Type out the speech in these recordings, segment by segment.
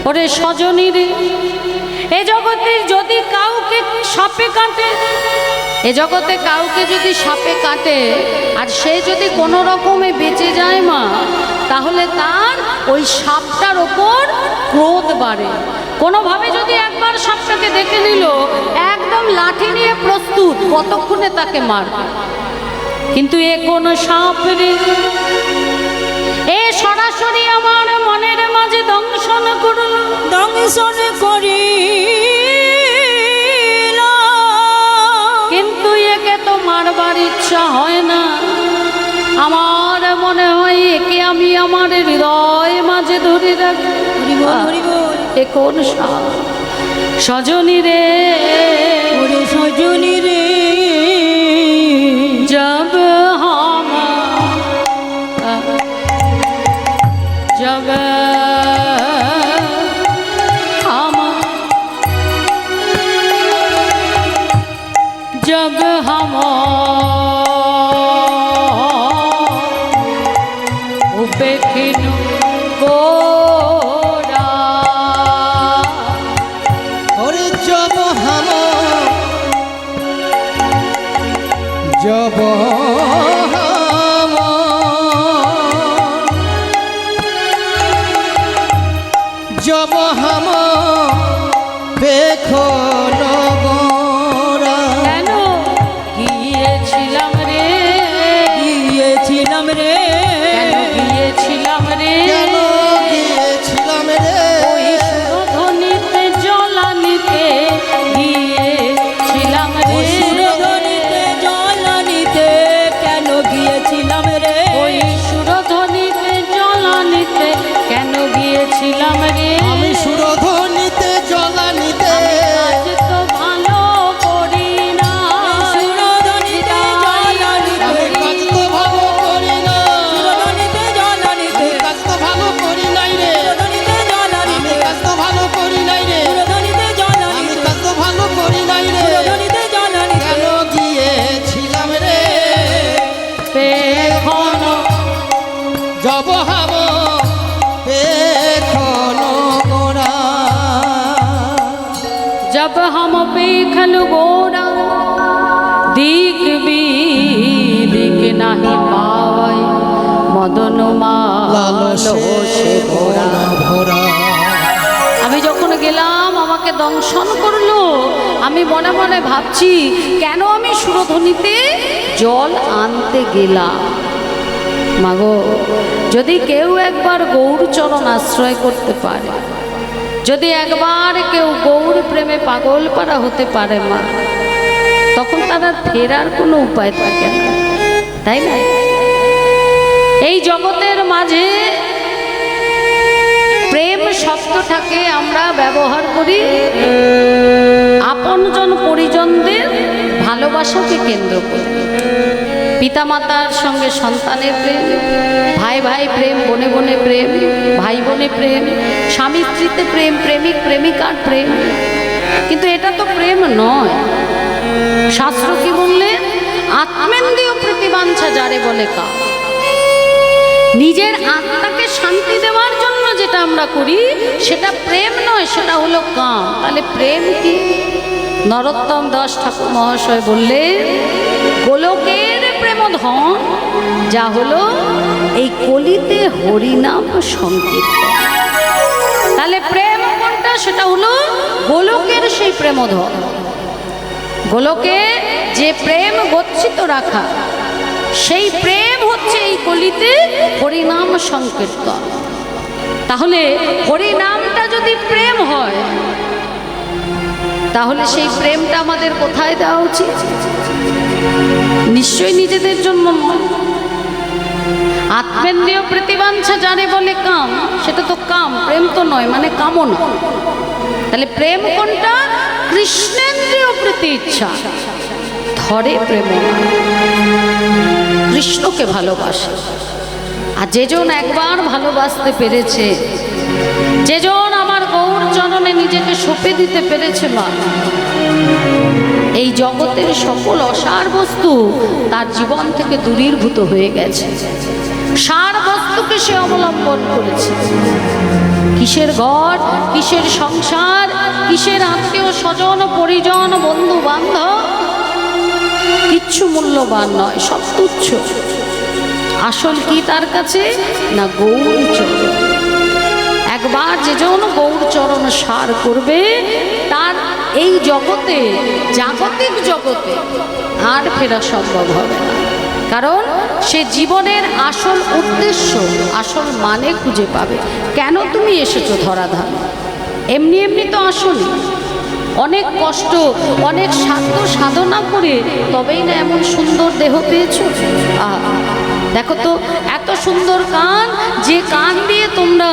ওরে স্বজনী রে, এ জগতে যদি কাউকে সাপে কাটে, এ জগতে কাউকে যদি সাপে কাটে আর সে যদি কোনো রকমে বেঁচে যায় মা, তাহলে তার ওই সাপটার ওপর ক্রোধ বাড়ে। কোনোভাবে যদি একবার সাপটাকে দেখে নিল, একদম লাঠি নিয়ে প্রস্তুত কতক্ষণে তাকে মারবে। কিন্তু এ কোন সাপ রে, এ সরাসরি আমার মনের মাঝে দংশন করল, দংশন করি, কিন্তু একে তো মারবার ইচ্ছা হয় না। আমার মনে হয় একে আমি আমার হৃদয় মাঝে ধরে রাখি। এ কোন সাপ? সজনী রে, ওরে সজনী রে, जब हम जब हम जब हम उपेक्षित गोरा, अरे जब हम देखो नगरा, কেন গিয়েছিলাম রে, গিয়েছিলাম রে, কেন গিয়েছিলাম রে, কেন গিয়েছিলাম রে, ওই সুরধ্বনিতে জ্বলানিতে গিয়েছিলাম রে, সুরধ্বনিতে জ্বলানিতে কেন গিয়েছিলাম রে, ওই সুরধ্বনিতে জ্বলানিতে কেন গিয়েছিলাম রে, আমি সুরধ্বনিতে জ্বলানিতে, আজ তো ভালো করি না, সুরধ্বনিতে জ্বলানিতে, আমি কাজ তো ভালো করি না, সুরধ্বনিতে জ্বলানিতে, আমি কাজ তো ভালো করি নাই রে, সুরধ্বনিতে আমি জ্বলানিতে, কাজ তো ভালো করি নাই রে, সুরধ্বনিতে আমি জ্বলানিতে, কাজ তো ভালো করি নাই রে, সুরধ্বনিতে জ্বলানিতে, কেন গিয়েছিলাম রে, পেখন जब हम पेखन गोरा, जब हम पेखन गोरा दिक दिक नहीं पावै मदन लालसे भरा भरा, আমি যখন গেলাম আমাকে দংশন করলো। আমি মনে মনে ভাবছি, কেন আমি সুরধ্বনিতে জল আনতে গেলাম। মাগো, যদি কেউ একবার গৌরচরণ আশ্রয় করতে পারে, যদি একবার কেউ গৌর প্রেমে পাগল পারা হতে পারে মা, তখন তার আর ফেরার কোনো উপায় থাকে না, তাই না? এই জগতের মাঝে প্রেম শব্দটাকে আমরা ব্যবহার করি আপনজন পরিজনদের ভালোবাসাকে কেন্দ্র করে। পিতামাতার সঙ্গে সন্তানের প্রেম, ভাই ভাই প্রেম, বোনে বোনে প্রেম, ভাই বোনে প্রেম, স্বামী স্ত্রীতে প্রেম, প্রেমিক প্রেমিকার প্রেম। কিন্তু এটা তো প্রেম নয়। শাস্ত্র কি বললে? আত্মেন্দ্রিয় প্রতিবাঞ্ছা যারে বলে কাম। নিজের আত্মাকে শান্তি দেওয়ার জন্য যেটা আমরা করি সেটা প্রেম নয়, সেটা হলো কাম। তাহলে প্রেম কি? নরোত্তম দাস ঠাকুর মহাশয় বললেন, গোলকের প্রেমধন যা হলো এই কলিতে হরিনাম সংকীর্তন। তাহলে প্রেম কোনটা? সেটা হলো গোলকের সেই প্রেমধন। গোলকে যে প্রেম গচ্ছিত রাখা, সেই প্রেম হচ্ছে এই কলিতে হরিনাম সংকীর্তন। তাহলে হরিনামটা যদি প্রেম হয়, তাহলে সেই প্রেমটা আমাদের কোথায় দেওয়া উচিত? নিশ্চয়ই নিজেদের জন্য নয়। আত্মেন্দ্রিয় প্রতিবাঞ্ছা যারে বলে কাম, সেটা তো কাম, প্রেম তো নয়, মানে কামনা। তাহলে প্রেম কোনটা? কৃষ্ণেন্দ্রিয় প্রতি ইচ্ছা। ধরে প্রেম কৃষ্ণকে ভালোবাসে। আর যেজন একবার ভালোবাসতে পেরেছে, যেজন আমার গৌর চরণে নিজেকে সঁপে দিতে পেরেছে মা, এই জগতের সকল অসার বস্তু তার জীবন থেকে দূরীভূত হয়ে গেছে। সার বস্তুকে সে অবলম্বন করেছে। কিসের ঘর, কিসের সংসার, কিসের আত্মীয় স্বজন পরিজন বন্ধু বান্ধব, কিচ্ছু মূল্যবান নয়, সব তুচ্ছ। আসল কি তার কাছে? না গৌর চরণ। একবার যেজন গৌর চরণ সার করবে, তার এই জগতে, জাগতিক জগতে আর ফেরা সম্ভব হবে না। কারণ সে জীবনের আসল উদ্দেশ্য, আসল মানে খুঁজে পাবে। কেন তুমি এসেছো ধরাধাম? এমনি এমনি তো আসনি, অনেক কষ্ট, অনেক সাধ্য সাধনা করে তবেই না এমন সুন্দর দেহ পেয়েছো। দেখো তো, এত সুন্দর কান, যে কান দিয়ে তোমরা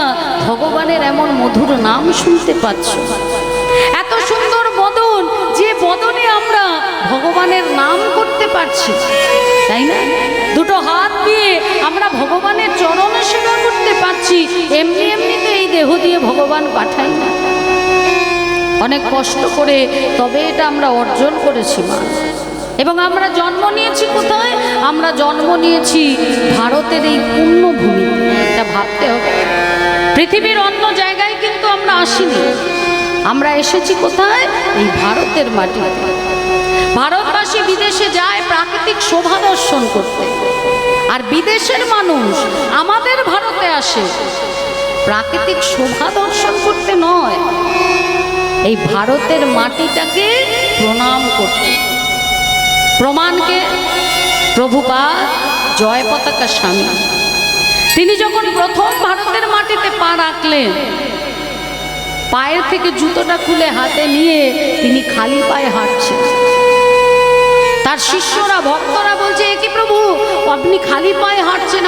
ভগবানের এমন মধুর নাম শুনতে পাচ্ছ। এত সুন্দর বদন, যে বদনে আমরা ভগবানের নাম করতে পারছি, তাই না? দুটো হাত দিয়ে আমরা ভগবানের চরণে সেবা করতে পারছি। এমনি এমনিতে এই দেহ দিয়ে ভগবান পাঠাই না, অনেক কষ্ট করে তবে এটা আমরা অর্জন করেছি মা। এবং আমরা জন্ম নিয়েছি কোথায়? আমরা জন্ম নিয়েছি ভারতের এই পুণ্যভূমিতে। এটা ভাবতে হবে। পৃথিবীর অন্য জায়গায় কিন্তু আমরা আসিনি, আমরা এসেছি কোথায়? এই ভারতের মাটিতে। ভারতবাসী বিদেশে যায় প্রাকৃতিক শোভা দর্শন করতে, আর বিদেশের মানুষ আমাদের ভারতে আসে প্রাকৃতিক শোভা দর্শন করতে নয়, এই ভারতের মাটিটাকে প্রণাম করতে। প্রমাণকে প্রভুপাদ জয় পতাকা স্বামী, তিনি যখন প্রথম ভারতের মাটিতে পা রাখলেন, পায়ের থেকে জুতোটা খুলে হাতে নিয়ে তিনি খালি পায়ে হাঁটছেন। তার শিষ্যরা ভক্তরা বলছে, এ কি প্রভু, আপনি খালি পায়ে হাঁটছেন?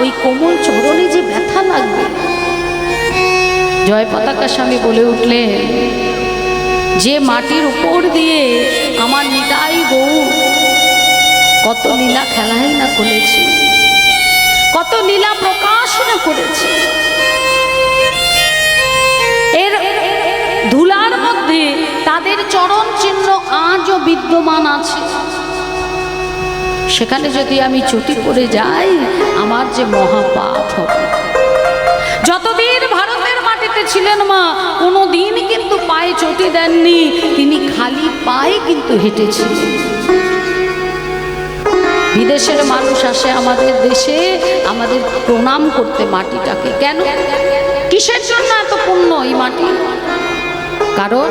ওই কোমল চরণে যে ব্যথা লাগবে। জয় পতাকা স্বামী বলে উঠলেন, যে মাটির উপর দিয়ে আমার নিতাই গৌর কত লীলা খেলাই না করেছে, কত লীলা প্রকাশ না করেছে, এর ধুলার মধ্যে তাদের চরণ চিহ্ন আজও বিদ্যমান আছে। সেখানে যদি আমি চটি পড়ে যাই, আমার যে মহাপাপ হবে। যতদিন ভারতের মাটিতে ছিলেন মা, কোনো দিন কিন্তু পায়ে চটি দেননি, তিনি খালি পায়ে কিন্তু হেঁটেছিলেন। বিদেশের মানুষ আসে আমাদের দেশে আমাদের প্রণাম করতে মাটিটাকে। কেন, কিসের জন্য এত পুণ্য এই মাটি? কারণ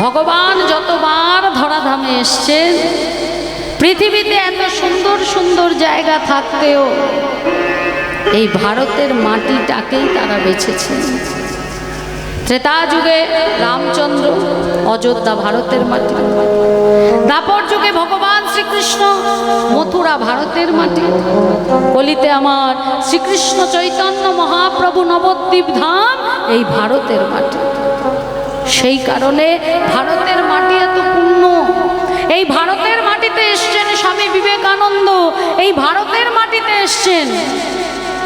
ভগবান যতবার ধরাধামে এসছেন, পৃথিবীতে এত সুন্দর সুন্দর জায়গা থাকতেও এই ভারতের মাটিটাকেই তারা বেছেছেন। ত্রেতা যুগে রামচন্দ্র, অযোধ্যা ভারতের মাটি। দ্বাপর যুগে ভগবান শ্রীকৃষ্ণ, মথুরা ভারতের মাটি। কলিতে আমার শ্রীকৃষ্ণ চৈতন্য মহাপ্রভু নবদ্বীপ ধাম এই ভারতের মাটি। সেই কারণে ভারতের মাটি এত পূর্ণ। এই ভারতের মাটিতে এসছেন স্বামী বিবেকানন্দ, এই ভারতের মাটিতে এসছেন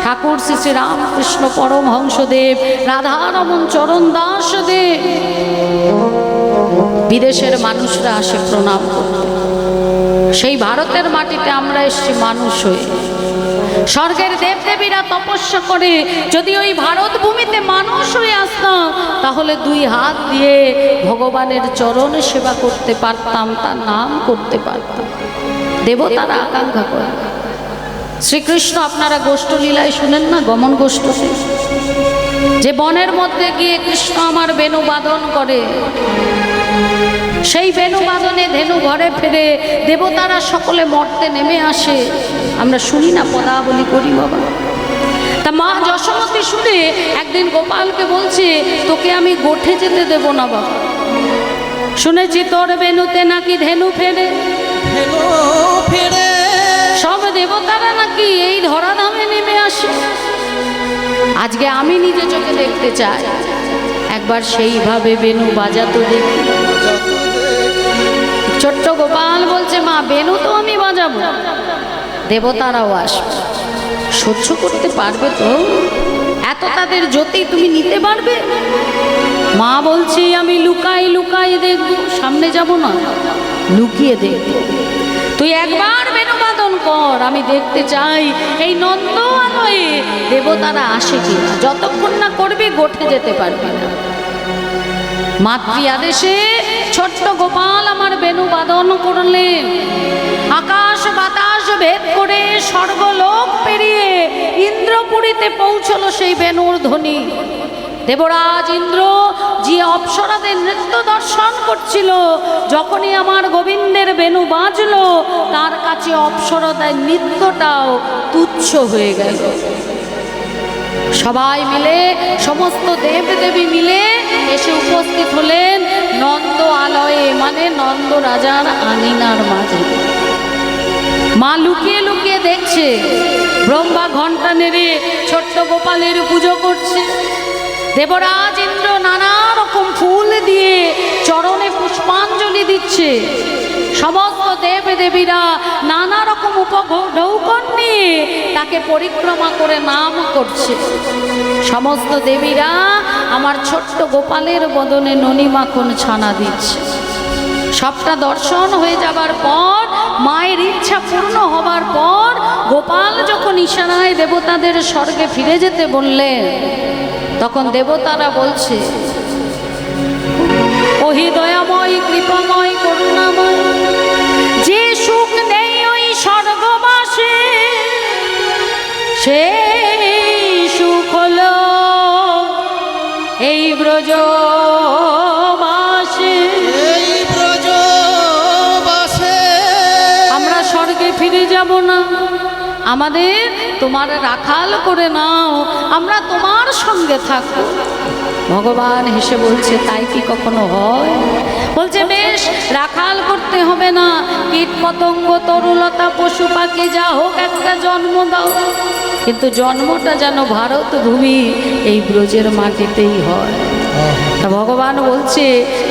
ঠাকুর শ্রী শ্রী রামকৃষ্ণ পরমহংসদেব, রাধারমণ চরণ দাস দেব। বিদেশের মানুষরা আসে প্রণাম করতে। সেই ভারতের মাটিতে আমরা এসছি মানুষ হয়ে। স্বর্গের দেবদেবীরা তপস্যা করে, যদি ওই ভারত ভূমিতে মানুষ হয়ে আসতাম, তাহলে দুই হাত দিয়ে ভগবানের চরণ সেবা করতে পারতাম, তার নাম করতে পারতাম। দেবতারা আকাঙ্ক্ষা করে। শ্রীকৃষ্ণ আপনারা গোষ্ঠলীলায় শুনেন না, গমন গোষ্ঠী, যে বনের মধ্যে গিয়ে কৃষ্ণ আমার বেণু বাদন করে, সেই বেণু বাদনে ধেনু ঘরে ফেরে দেবতারা সকলে মর্তে নেমে আসে। আমরা শুনি না, পদাবলী করি বাবা। তা মা যশোমতী শুনে একদিন গোপালকে বলছে, তোকে আমি গোঠে যেতে দেব না বাবা, শুনেছি তোর বেণুতে নাকি ধেনু ফেরে। সব দেবতারা নাকি এই ধরাধামে নেমে আসে। আজকে আমি নিজে চোখে দেখতে চাই, একবার সেইভাবে বেণু বাজাতো দেখি। ছোট্ট গোপাল বলছে, মা বেণু তো আমি বাজাবো, দেবতারাও আসবে, সহ্য করতে পারবে তো? এত তাদের জ্যোতি তুমি নিতে পারবে? মা বলছি, আমি লুকাই লুকাই দেখব, সামনে যাব না, লুকিয়ে দেখব। তুই একবার বেণু বাদন কর, আমি দেখতে চাই এই নন্দ আলয়ে দেবতারা আসে কিনা। যতক্ষণ না করবি গোঠে যেতে পারবি না। মাতৃ আদেশে ছোট্ট গোপাল আমার বেণু বাদন করলেন। আকাশ বাতাস ভেদ করে স্বর্গলোক পেরিয়ে ইন্দ্রপুরীতে পৌঁছলো সেই বেণুর ধ্বনি। দেবরাজ ইন্দ্র যে অপ্সরাদের নৃত্য দর্শন করছিল, যখনই আমার গোবিন্দের বেণু বাজলো, তার কাছে অপ্সরাদের নৃত্যটাও তুচ্ছ হয়ে গেল। সবাই মিলে, সমস্ত দেবদেবী মিলে এসে উপস্থিত হলেন নন্দ আলয়ে, মানে নন্দ রাজার আঙিনার মাঝে। মা লুকিয়ে লুকিয়ে দেখছে, ব্রহ্মা ঘণ্টা নেড়ে ছোট্ট গোপালের পুজো করছে। দেবরাজ ইন্দ্র নানা রকম ফুল দিয়ে চরণে পুষ্পাঞ্জলি দিচ্ছে। সমস্ত দেবদেবীরা নানা রকম উপঢৌকন নিয়ে তাকে পরিক্রমা করে নাম করছে। সমস্ত দেবীরা আমার ছোট্ট গোপালের বদনে ননি মাখন ছানা দিচ্ছে। সবটা দর্শন হয়ে যাবার পর, মায়ের ইচ্ছা পূর্ণ হবার পর, গোপাল যখন ইশারায় দেবতাদের স্বর্গে ফিরে যেতে বললেন, তখন দেবতারা বলছে, ওহি দয়াময় কৃপাময় করুণাময়, যে সুখ নেই ওই স্বর্গবাসে, সেই সুখ হলো এই ব্রজবাসে। এই ব্রজবাসে আমরা স্বর্গে ফিরে যাব না, আমাদের তোমার রাখাল করে নাও, আমরা তোমার সঙ্গে থাকবো। ভগবান হেসে বলছে, তাই কি কখনো হয়? বলছে, বেশ, রাখাল করতে হবে না, কীট পতঙ্গ তরুলতা পশু পাখি যা হোক একটা জন্ম দাও, কিন্তু জন্মটা যেন ভারত ভূমি এই ব্রজের মাটিতেই হয়। তা ভগবান বলছে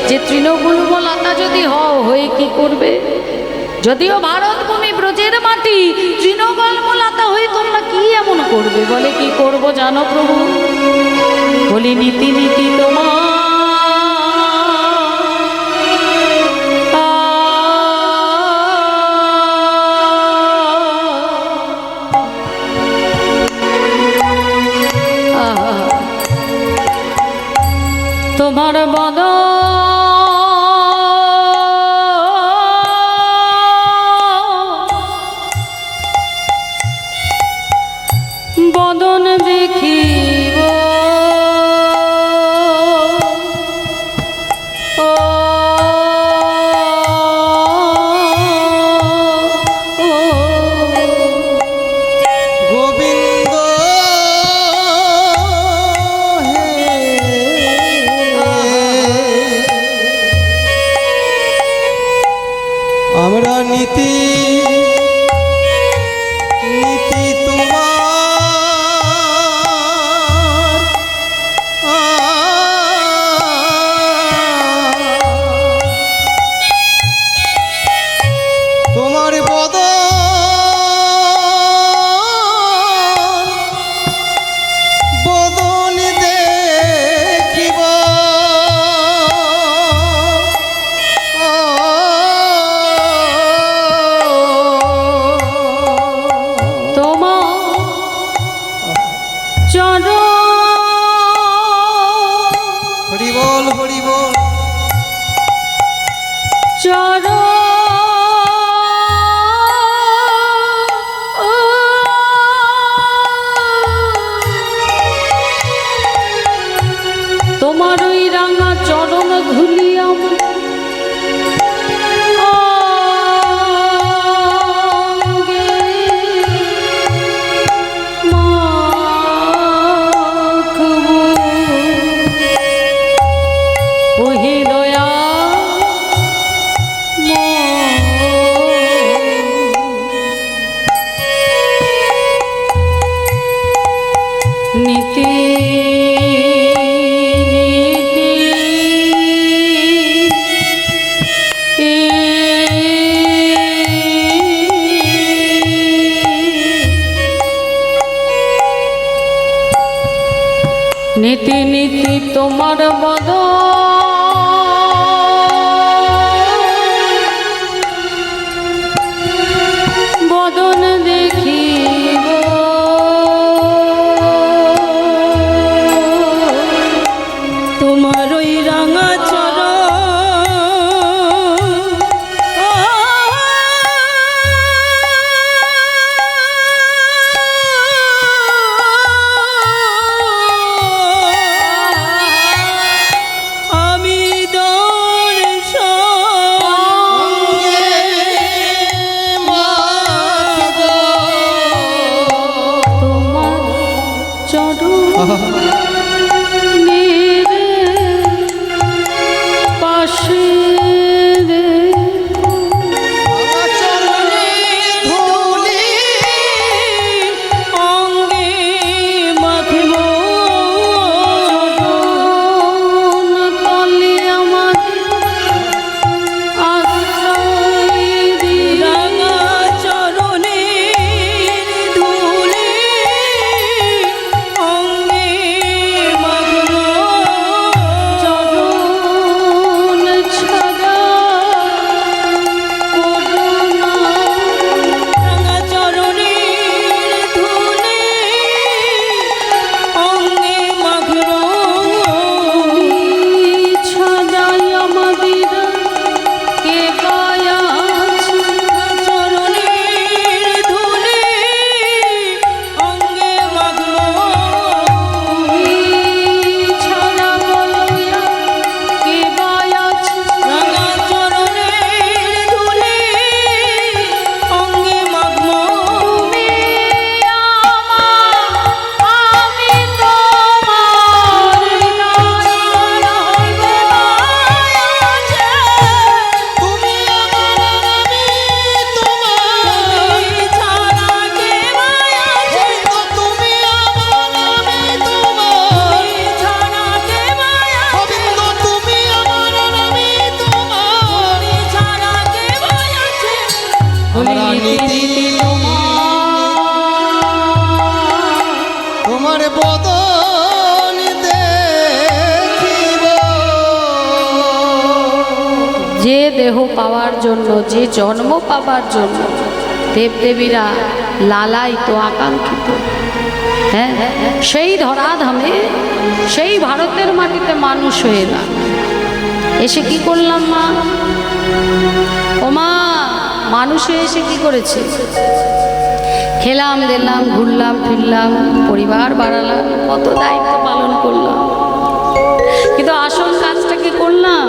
যে তৃণগুল্মলতা যদি হয়ে কি করবে? যদিও ভারত ভূমি ব্রজের মাটি, তৃণগুল্মলতা হয়ে তোমরা কি এমন করবে? বলে, কি করব জানো প্রভু? বলি, নীতি নীতি তোমার তোমার বদন দেখিব, গোবিন্দ আমরা নীতি নীতি তোমার বদন দেখিব, তোমার চরণ হরি বল হরি বল, চরণ তোমার ওই রাঙা চরণ ধুলিয়াম অঙ্গে মাখব, ওহি দয়া নীতি নীতি নীতি তোমার বদন ওই রাঙা চরণ আমি তোমার চরণ পাশে রে অঙ্গে মাখিব তলে আমাদের আশ্রয় দিয়ে রাঙা চরণের ধুলি অঙ্গে মাখিব চরণ ছাড়া করুণা রাঙা চরণের ধুলি অঙ্গে মাখিব ছাড়াই আমাদের কে গায়া আছে চরণের ধুলি অঙ্গে মাখিব ছাড়া বলয়া কে গায়া আছে রাঙা চরণের ধুলি অঙ্গে মাখিব তুমি আমার আমি তোমার হৃদয় হইবে তুমি আমার আমি তোমার ছাড়া কে মায়া আছে তুমি আমার আমি তোমার ছাড়া কে মায়া গোবিন্দ তুমি আমার আমি তোমার ছাড়া কে মায়া আছে আমরা নীতি তোমার বদন দেখিব যে দেহ পাওয়ার জন্য যে জন্ম পাওয়ার জন্য দেবদেবীরা লালায়িত আকাঙ্ক্ষিত, হ্যাঁ সেই ধরাধামে সেই ভারতের মাটিতে মানুষ হয়ে না এসে কি করলাম মা? ও মা, মানুষ হয়ে এসে কি করেছে? খেলাম দিলাম, ঘুরলাম ফিরলাম, পরিবার বাড়ালাম, কত দায়িত্ব পালন করলাম, কিন্তু আসল কাজটা কি করলাম?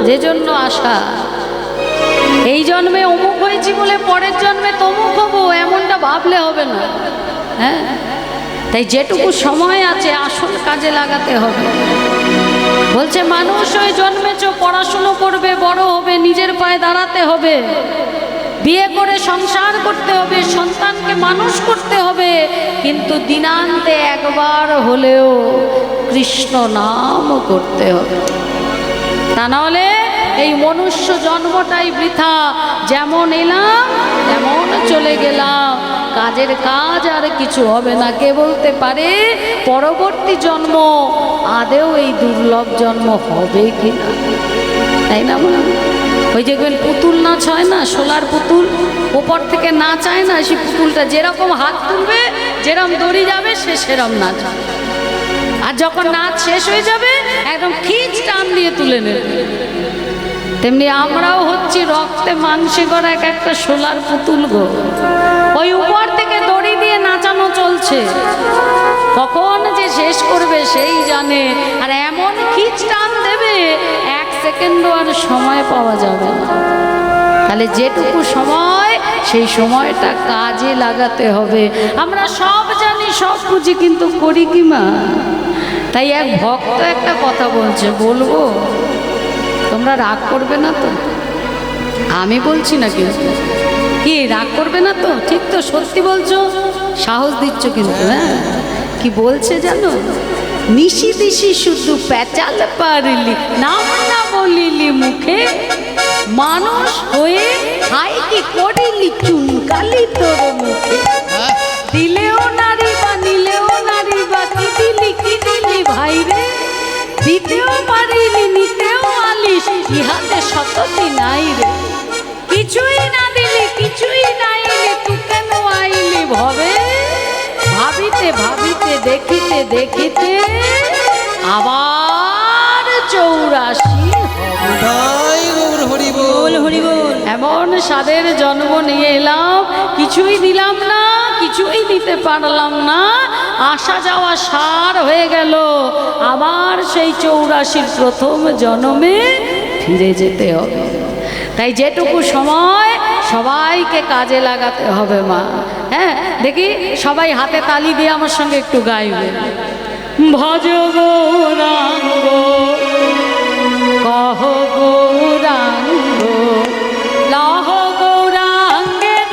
যে জন্য আসা, এই জন্মে অমুক হয়েছি বলে পরের জন্মে তমুক হবো এমনটা ভাবলে হবে না। হ্যাঁ, তাই যেটুকু সময় আছে আসল কাজে লাগাতে হবে। বলছে মানুষ হয়ে জন্মেছ, পড়াশুনো করবে, বড় হবে, নিজের পায়ে দাঁড়াতে হবে, বিয়ে করে সংসার করতে হবে, সন্তানকে মানুষ করতে হবে, কিন্তু দিনান্তে একবার হলেও কৃষ্ণ নাম করতে হবে। তা নাহলে এই মনুষ্য জন্মটাই বৃথা। যেমন এলাম তেমন চলে গেলাম, কাজের কাজ আর কিছু হবে না। কে বলতে পারে পরবর্তী জন্ম আদেও এই দুর্লভ জন্ম হবে কি না? তাই না মা? ওই যে পুতুল নাচ হয় না, সোলার পুতুল, ওপর থেকে নাচ হয় না, সেই পুতুলটা যেরকম হাত তুলবে, যেরকম দড়ি যাবে, সে সেরকম নাচ, আর যখন নাচ শেষ হয়ে যাবে একদম খিচ টান দিয়ে তুলে নেবে। তেমনি আমরাও হচ্ছি রক্তে মাংসে করা এক একটা সোলার পুতুল গো। ওই উপর থেকে দড়ি দিয়ে নাচানো চলছে, কখন যে শেষ করবে সেই জানে। আর এমন খিচ টান দেবে এক সেকেন্ডও আর সময় পাওয়া যাবে না। তাহলে যেটুকু সময়, সেই সময়টা কাজে লাগাতে হবে। আমরা সব জানি, সব বুঝি, কিন্তু করি কি মা? তাই এক ভক্ত একটা কথা বলছে, বলবো? তোমরা রাগ করবে না তো? আমি বলছি না কিন্তু, কি রাগ করবে না তো? ঠিক তো, সত্যি বলছো, সাহস দিচ্ছ কিন্তু। হ্যাঁ, কি বলছে জানো? নিশি দিশি শুধু পেঁচাল পারলি, নাম না বলিলি মুখে, মানুষ হয়ে হাই কি করিলি চুনকালি তোর মুখে। দিলেও নারী বা নিলেও নারী বা, কি দিলি ভাই রে, দিতেও পারিলি নিতেও আলিস, ইহাতে সততি নাই রে। কিছুই না দিলি, কিছুই নাইলি, তুই কেন আইলি ভবে? ভাবিতে ভাবিতে, দেখিতে দেখিতে, আবার 84 তাই গৌর হরি বল বল। হরি বল। এমন স্বাদের জন্ম নিয়ে এলাম, কিছুই দিলাম না, কিছুই দিতে পারলাম না, আসা যাওয়া সার হয়ে গেল। আবার সেই 84 প্রথম জন্মে ফিরে যেতে হবে। তাই যেটুকু সময় সবাইকে কাজে লাগাতে হবে মা। হ্যাঁ, দেখি সবাই হাতে তালি দিয়ে আমার সঙ্গে একটু গাইবে। ভজ গৌরাঙ্গ কহ গৌরাঙ্গ লহ গৌরাঙ্গের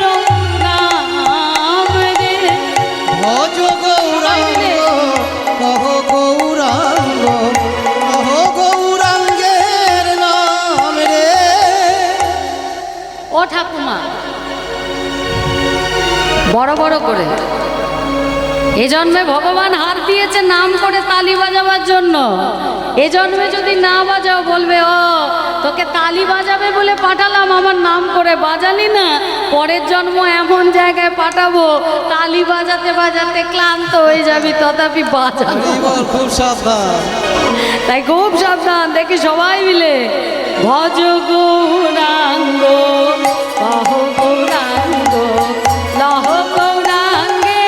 নাম রে। ভজ গৌরাঙ্গ কহ গৌরাঙ্গ কহ গৌরাঙ্গের নাম রে। ও ঠাকুমা, বড় বড় করে এ জন্মে ভগবান হাত দিয়েছে নাম করে তালি বাজাবার জন্য। এ জন্মে যদি না বাজাও বলবে ও তোকে তালি বাজাবে বলে পাঠালাম, আমার নাম করে বাজালি না, পরের জন্ম এমন জায়গায় পাঠাবো তালি বাজাতে বাজাতে ক্লান্ত হয়ে যাবি, তথাপি বাজাবো। হরি বল, খুব সাবধান। তাই খুব সাবধান। দেখি সবাই মিলে ভজ গৌরাঙ্গ কহ গৌরাঙ্গ লহ গৌরাঙ্গে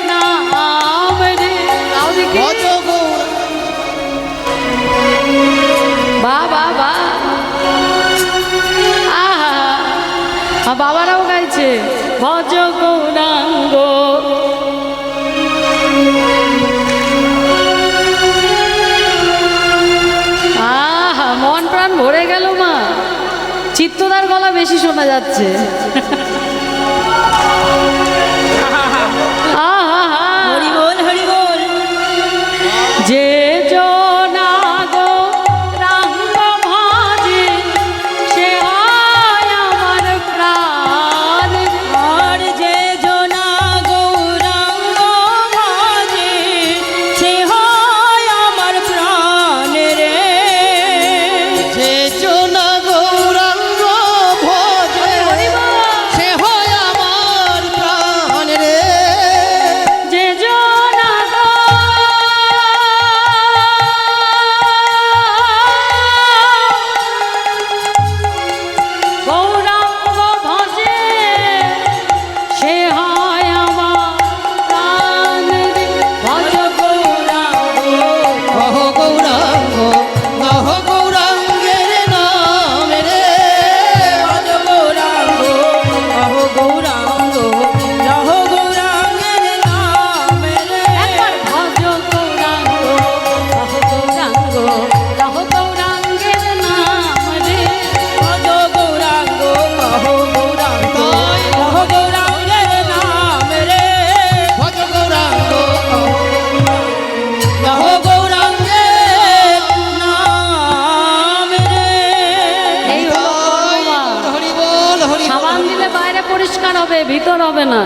নাম রে। তাও দেখি ভজ গৌরাঙ্গ বা বা বা, আহা বাবারাও গাইছে ভজ গৌরাঙ্গ। আহা, মন প্রাণ ভরে গেল মা। চিত্তদার গলা বেশি শোনা যাচ্ছে। আহা, হরি বল হরি বল। যে জনা গৌরাঙ্গ ভাজে সে হয় আমার প্রাণ। আর যে জনা গৌরাঙ্গ ভাজে সে হয় আমার প্রাণ রে। যে জনা গৌরাঙ্গ ভজে সে হয় আমার প্রাণ রে। যে জনা গৌরাঙ্গ ভজে সে হয় আমার প্রাণ রে। ভজ গৌরাঙ্গ কহ গৌরাঙ্গ কহ গৌরাঙ্গের নাম রে। ভজ গৌরাঙ্গ কহ গৌরাঙ্গ লহ গৌরাঙ্গের নাম রে। একবার ভজ গৌরাঙ্গ কহ গৌরাঙ্গ লহ গৌরাঙ্গের নাম রে। ভজ গৌরাঙ্গ কহ গৌরাঙ্গ লহ গৌরাঙ্গের নাম রে। ভজ গৌরাঙ্গ লহ গৌরাঙ্গের নাম রে। এই হলো কর্মমা। হরি বল হরি বল। সাবান দিলে বাইরে পরিষ্কার হবে, ভিতর হবে না।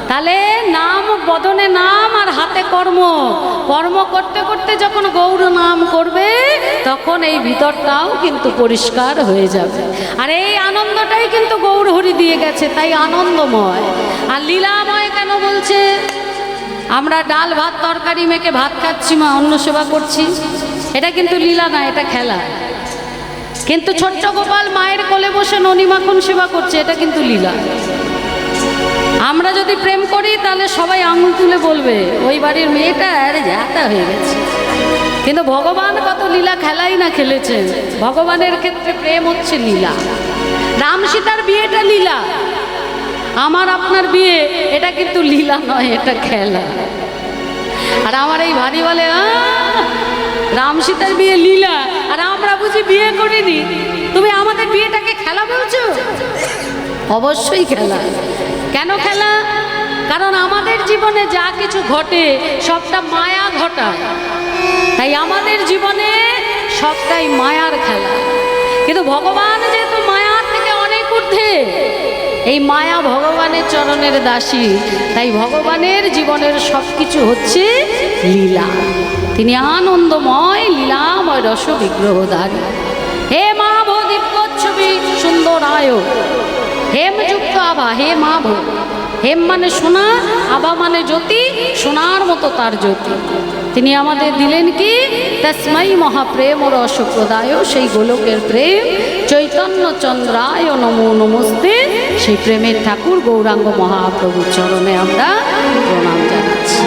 তাহলে নাম বদনে নাম আর হাতে কর্ম, কর্ম করতে করতে যখন গৌর নাম করবে তখন এই ভিতরটাও কিন্তু পরিষ্কার হয়ে যাবে। আর এই আনন্দটাই কিন্তু গৌর হরি দিয়ে গেছে, তাই আনন্দময়। আর লীলাময় কেন বলছে? আমরা ডাল ভাত তরকারি মেখে ভাত খাচ্ছি মা, অন্ন সেবা করছি, এটা কিন্তু লীলা না, এটা খেলা। কিন্তু ছোট্ট গোপাল মায়ের কোলে বসে ননি মাখন সেবা করছে, এটা কিন্তু লীলা। আমরা যদি প্রেম করি তাহলে সবাই আঙুল তুলে বলবে ওই বাড়ির মেয়েটা আরে যাতা হয়ে গেছে। কিন্তু ভগবান কত লীলা খেলাই না খেলেছেন। ভগবানের ক্ষেত্রে প্রেম হচ্ছে লীলা। রাম সীতার বিয়েটা লীলা, আমার আপনার বিয়ে এটা কিন্তু লীলা নয়, এটা খেলা। আর আমার এই ভারী বলে রাম সীতার বিয়ে লীলা, আর আমরা বুঝি বিয়ে করিনি। তুমি আমাদের বিয়েটাকে খেলা বলছো? অবশ্যই খেলা। কেন খেলা? কারণ আমাদের জীবনে যা কিছু ঘটে সবটা মায়া ঘটায়, তাই আমাদের জীবনে সবটাই মায়ার খেলা। কিন্তু ভগবান যেহেতু মায়ার থেকে অনেক ঊর্ধ্বে, এই মায়া ভগবানের চরণের দাসী, তাই ভগবানের জীবনের সব কিছু হচ্ছে লীলা। তিনি আনন্দময় লীলাময় রস বিগ্রহধারী। হে মা ভো দিব্যচ্ছবি সুন্দরায়, হেমযুক্ত আভা, হে মা ভো। হেম মানে সোনা, আভা মানে জ্যোতি, সোনার মতো তার জ্যোতি। তিনি আমাদের দিলেন কি তস্মাই মহাপ্রেম ও রসপ্রদায়, সেই গোলকের প্রেম, চৈতন্য চন্দ্রায় নমো নমস্তে, সেই প্রেমের ঠাকুর গৌরাঙ্গ মহাপ্রভুর চরণে আমরা প্রণাম জানাচ্ছি।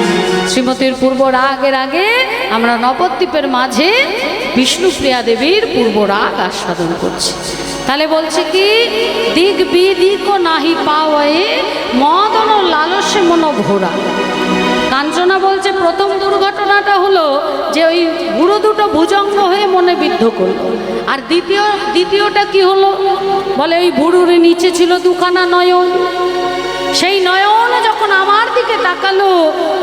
শ্রীমতীর পূর্ব রাগের আগে আমরা নবদ্বীপের মাঝে বিষ্ণুপ্রিয়া দেবীর পূর্ব রাগ আস্বাদন করছি। তাহলে বলছে কি দিক বিদিক নাহি পাওয়ে মদন লালসে মন ভোরা। কাঞ্চনা বলছে প্রথম দুর্ঘটনাটা হলো যে ওই বুড়ো দুটো ভুজঙ্গ হয়ে মনে বিদ্ধ করলো। আর দ্বিতীয়টা কি হলো বলে ওই বুড়ুর নিচে ছিল দুখানা নয়ন, সেই নয়ন যখন আমার দিকে তাকালো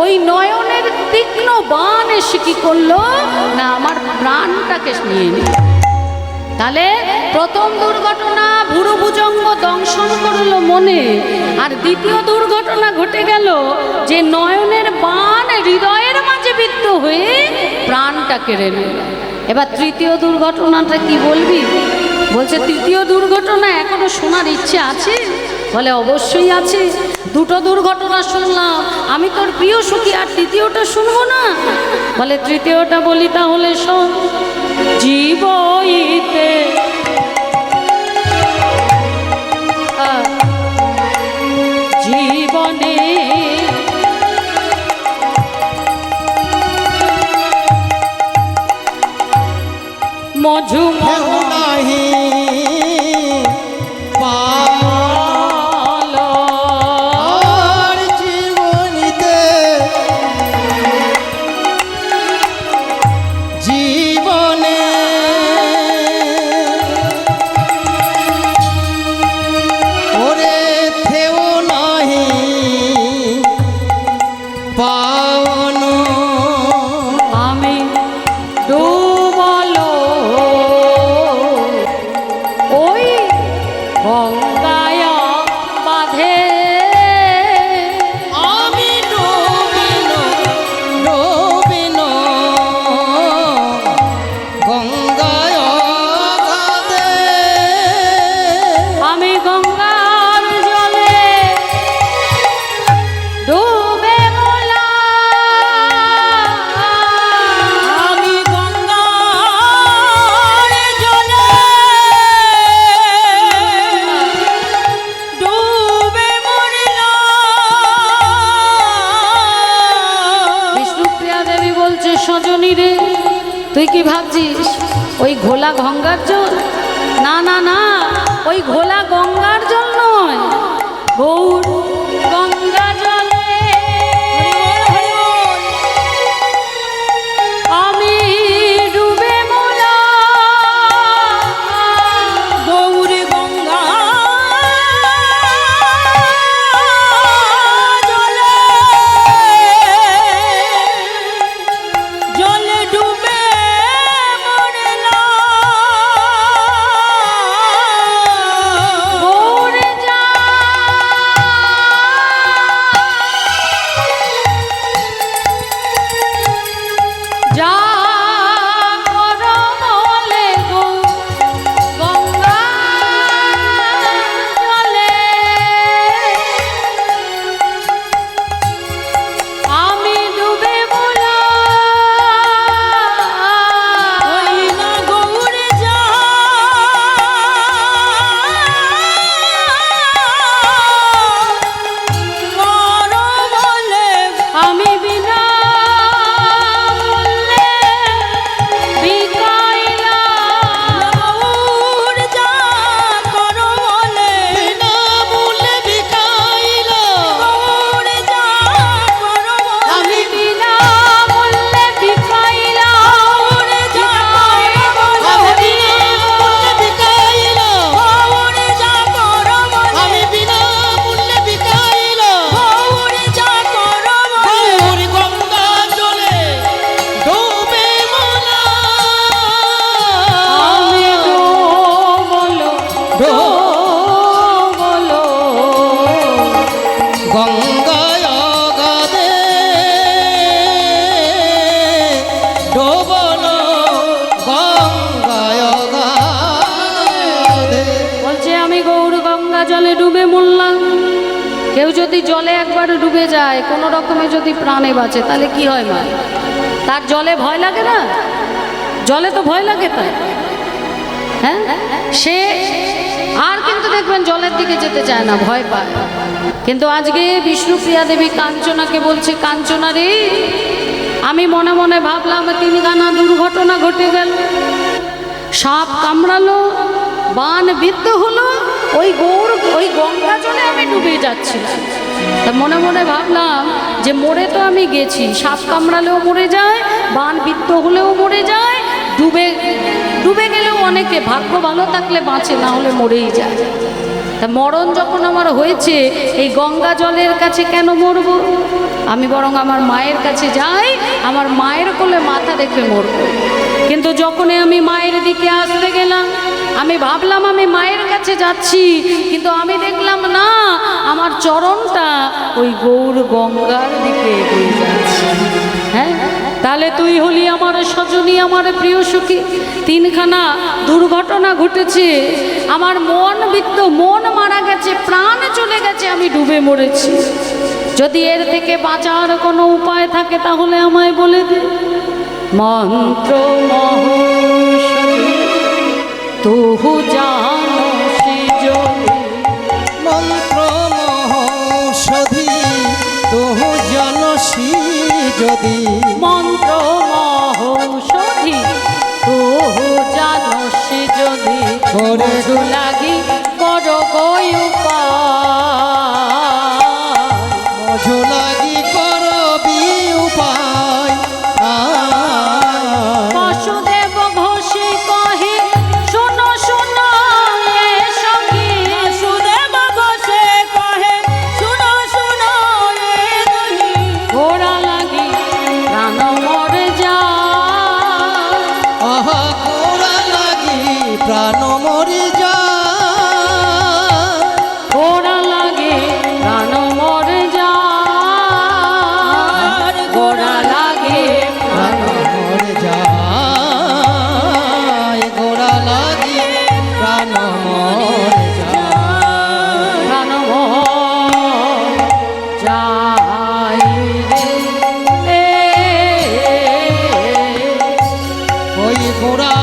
ওই নয়নের তীক্ষ্ণ বাণ এসে কি করলো না আমার প্রাণটাকে নিয়ে নিল। তাহলে প্রথম দুর্ঘটনা বুড়ো ভুজঙ্গ দংশন করলো মনে, আর দ্বিতীয় দুর্ঘটনা ঘটে গেল যে নয়নের বাণ হৃদয়ের মাঝে বিদ্ধ হয়ে প্রাণটা কেড়ে নিল। এবার তৃতীয় দুর্ঘটনাটা কি বলবি? বলছে তৃতীয় দুর্ঘটনা এখনো শোনার ইচ্ছে আছে? বলে অবশ্যই আছে। দুটো দুর্ঘটনা শুনলাম, আমি তোর প্রিয় সখী, আর তৃতীয়টা শুনবো না? বলে তৃতীয়টা বলি তাহলে শোন। জীবইতে জীবনে মধু কেউ নাহি পালো আর জীবনিতে, জীবনে ওরে থেও নাহি পাওনো আমি ডুবলো ওই গঙ্গায় বাঁধে। আমি ডুবিন ডুবিন গঙ্গায় গাদে, আমি গঙ্গার জলে ডুবে মরলাম। আমি গঙ্গার জলে ডুবে মরলাম। বিষ্ণুপ্রিয়া দেবী বলছে সজনী রে তুই কি ভাবছিস ওই ঘোলা গঙ্গার জল? না না না, ওই ঘোলা গঙ্গার জল নয়, গৌর গঙ্গা জলে আমি ডুবে মরলাম। গৌরী গঙ্গা জলে জলে ডুবে মরলাম। গৌর যা যা করো বলে গঙ্গা জলে আমি ডুবে মরলাম। ওই না গৌরে যা করো বলে আমি বিনা মূল্যে বিকাইলাম। গৌর যা করো বলে বিনামূল্যে বিকাইল গৌর যা করো বলে আমি বিনা মূল্যে বিকাইলাম। গৌর যা করো বলে বিনামূল্যে বিকাইল গৌর যা করো বলে আমি বিনামূল্যে বিকাইল গৌর যা করো বলে গৌর গঙ্গা জলে ডুবে মোলা আমি ডোবলো ডোবলো গঙ্গায় গাদে ডোবল গঙ্গায় গাদে। বলছে আমি গৌর গঙ্গা জলে ডুবে মরলাম। কেউ যদি জলে একবার ডুবে যায় কোনো রকমে যদি প্রাণে বাঁচে তাহলে কি হয় মা? তার জলে ভয় লাগে না? জলে তো ভয় লাগে তাই, হ্যাঁ? সে আর কিন্তু দেখবেন জলের দিকে যেতে চায় না, ভয় পায়। কিন্তু আজকে বিষ্ণুপ্রিয়া দেবী কাঞ্চনাকে বলছে, কাঞ্চনা রে, আমি মনে মনে ভাবলাম তিনখানা দুর্ঘটনা ঘটে গেল, সাপ কামড়ালো, বান বিদ্ধ হলো, ওই গঙ্গা জলে আমি ডুবে যাচ্ছি। তা মনে মনে ভাবলাম যে মরে তো আমি গেছি, সাপ কামড়ালেও মরে যায়, বান বিদ্ধ হলেও মরে যায়, ডুবে গেলেও অনেকে ভাগ্য ভালো থাকলে বাঁচে, না হলে মরেই যায়। তা মরণ যখন আমার হয়েছে, এই গঙ্গা জলের কাছে কেন মরব? আমি বরং আমার মায়ের কাছে যাই, আমার মায়ের কোলে মাথা রেখে মরব। কিন্তু যখনই আমি মায়ের দিকে আসতে গেলাম, আমি ভাবলাম আমি মায়ের কাছে যাচ্ছি, কিন্তু আমি দেখলাম না, আমার চরণটা ওই গৌর গঙ্গার দিকে এগিয়ে যাচ্ছে। হ্যাঁ, তাহলে তুই হলি আমার সজনী, আমার প্রিয় সখী। তিনখানা দুর্ঘটনা ঘটেছে, আমার মন মারা গেছে, প্রাণ চলে গেছে, আমি ডুবে মরেছি। যদি এর থেকে বাঁচার কোনো উপায় থাকে তাহলে আমায় বলে দে। মন্ত্র মহৌষধি তুহু জানো সৃজনী, মন্ত্র মহৌষধি তুহু জানসি যদি, মন্ত্র মহৌষধি তুহু জানো সৃজনী, করে লাগি বড় গই উপায়, মজো লাগি করবি উপায়। বাসুদেব ঘোষে কহে, শোনো শোনো এ সখী, বাসুদেব ঘোষে কহে, শুনো শুনো এ ধ্বনি। ঘোড়া লাগি প্রাণ মরে যায়, আহা গোড়া লাগি প্রাণ মরি যা, ঘোড়া লাগে প্রাণ মরে যায়, ঘোড়া লাগে প্রাণ মরে যায়, গোড়া লাগি প্রাণ মরে যায়। প্রাণ মরে যায় রে। ওই গোড়া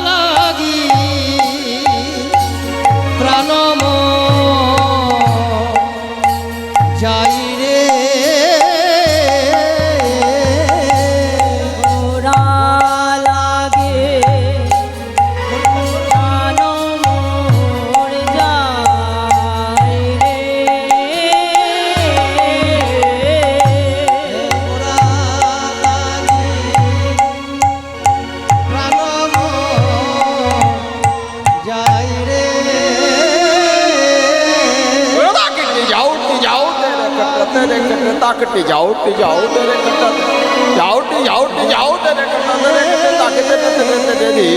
লাগি প্রাণ যাই রে। ওরা লাগে প্রাণ মরে যায় রে। গোড়া লাগি প্রাণ যাই রে। ताकते जाओ तेरे कट्टा ताकते जाओ तेरे कट्टा जाओ तेरे कट्टा ताकते दे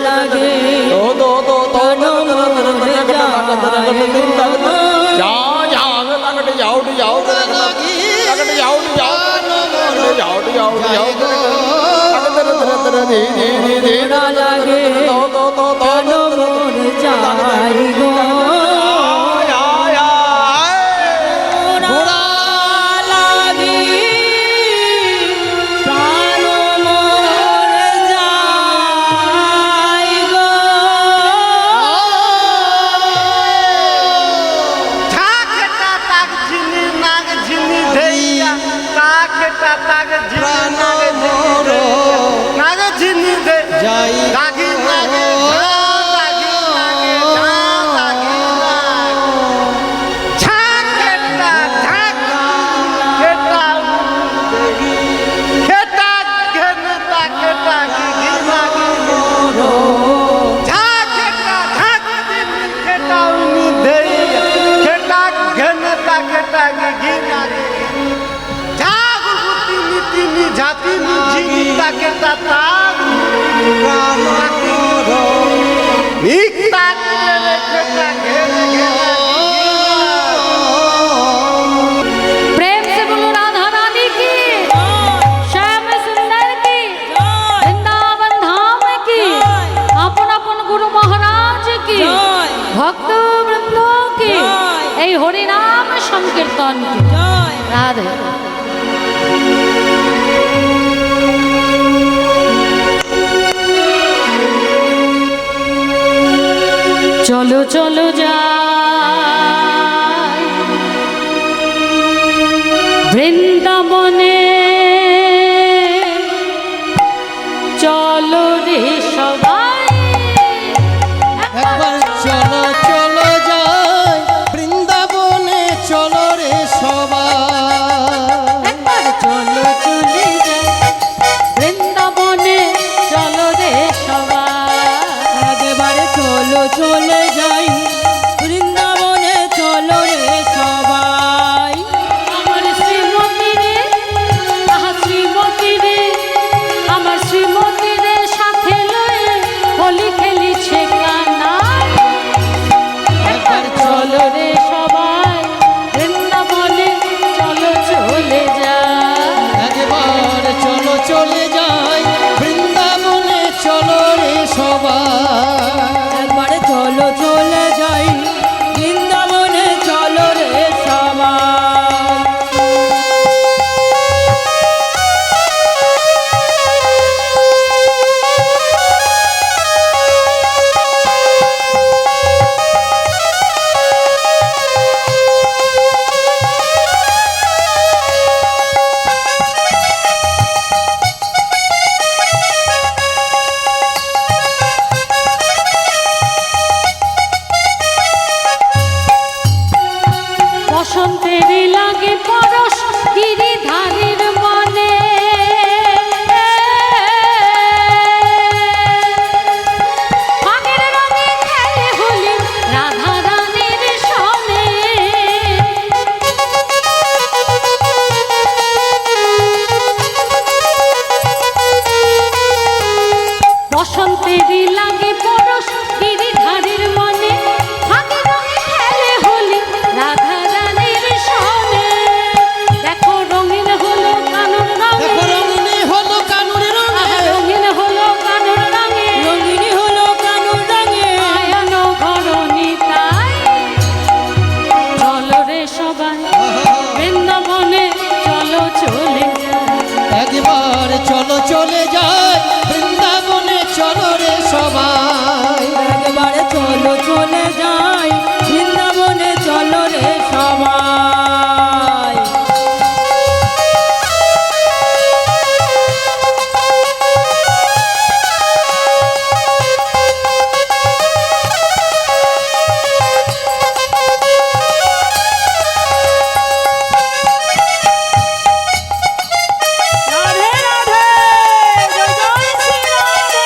লাগে दो ताकते जाओ ওরা লাগে প্রাণ মরে যায় গো। ওরা লাগে প্রাণ মরে যায় গো। যাই प्रेम से बोलो राधा रानी की, श्याम सुंदर की, वृंदावन धाम की, अपन अपन गुरु महाराज की, भक्त वृंदों की, এই হরি নাম সংকীর্তন কি। রাধে। চলো যাই বৃন্দাবনে চলো রে সবাই একবার চলো চলো যাই বৃন্দাবনে চলো রে সবাই একবার চলো চলে যাই বৃন্দাবনে চলো রে সবাই একেবারে চলো চলে যাই বৃন্দাবনে চলো রে সবাই আমার শ্রীমতী রে আহা শ্রীমতী রে আমার শ্রীমতী রে সাথে লয়ে হোলি খেলিছে কানা একবার চলো রে সবাই বৃন্দাবনে চলো চলে যাই একবার চলো চলে যাই বৃন্দাবনে চলো রে সবাই একবারে চলো চলে যাই বৃন্দাবনে চলো রে সবাই বসন্তেরই লাগে পরশ গিরিধারীর মনে ফাগের রঙে খেলে হোলি রাধা রানীর সনে বসন্তেরই লাগে পরশ গিরিধারীর মনে ফাগের রঙে খেলে হোলি রাধা রানীর সনে দেখো রঙিন হলো কানুর দেখো রঙে রঙিনী হলো কানুর আহা রঙে রঙিন হলো কানুর রঙে রঙিনী হলো কানুর রঙে আয়ন ঘরণী তাই চলো রে সবাই বৃন্দাবনে চলো চলে যাই একবার চলো চলে যাই বৃন্দাবনে চলো রে সবাই একবারে চলো চলে যাই বৃন্দাবনে চলো রে সবাই রাধে রাধে জয় জয় শ্রী রাধে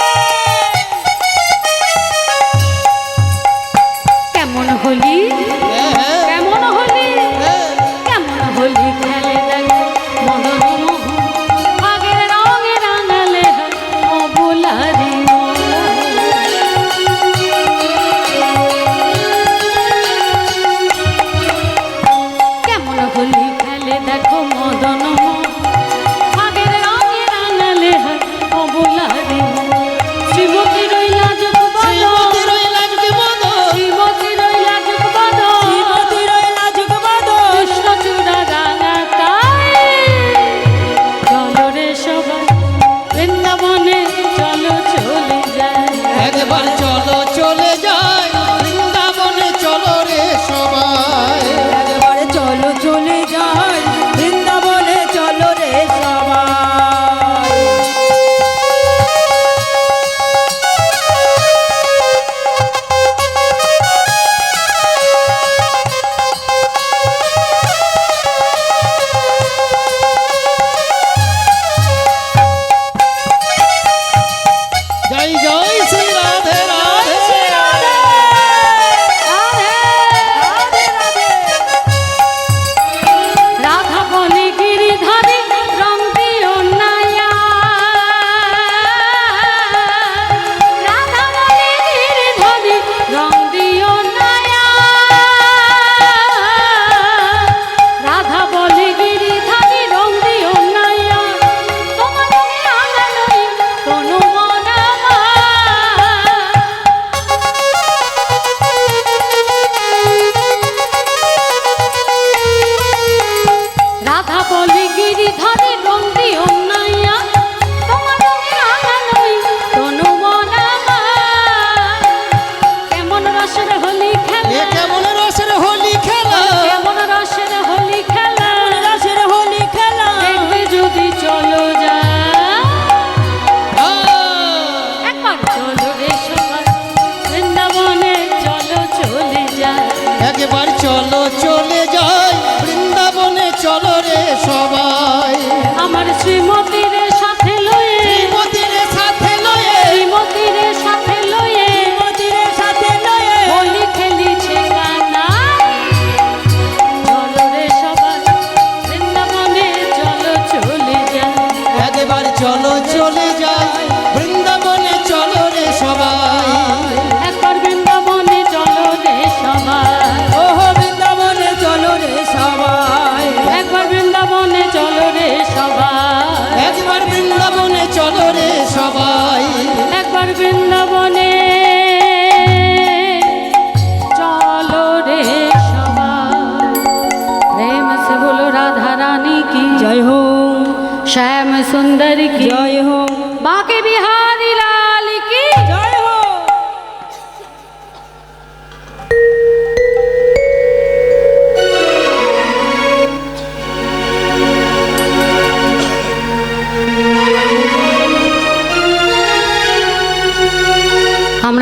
কেমন হলি কেমন হলি কেমন হলি খেলে দেখো মদন মোহন আগের রঙে রাঙালে অবুলারি কেমন হলি খেলে দেখো মদন মোহন আগের রঙে রাঙালে অবুলারি শ্রীমতী রইলা শ্রীমতী যুগবাদ রইলা যুগবদ শ্রীমতী রইলা যুগবাদ শ্রীমতী রইলা যুগবাদ কৃষ্ণচূড়া রাঙা তাই চলো রে সবাই বৃন্দাবনে চলো চলে যাই একবার চলো চলে যাই বৃন্দাবনে চলো রে সবাই একবারে চলো চলে যাই বৃন্দাবনে চলো রে সবাই জয় জয় শ্রী রাধে রাধে की जय हो श्याम सुंदर की जय हो बाके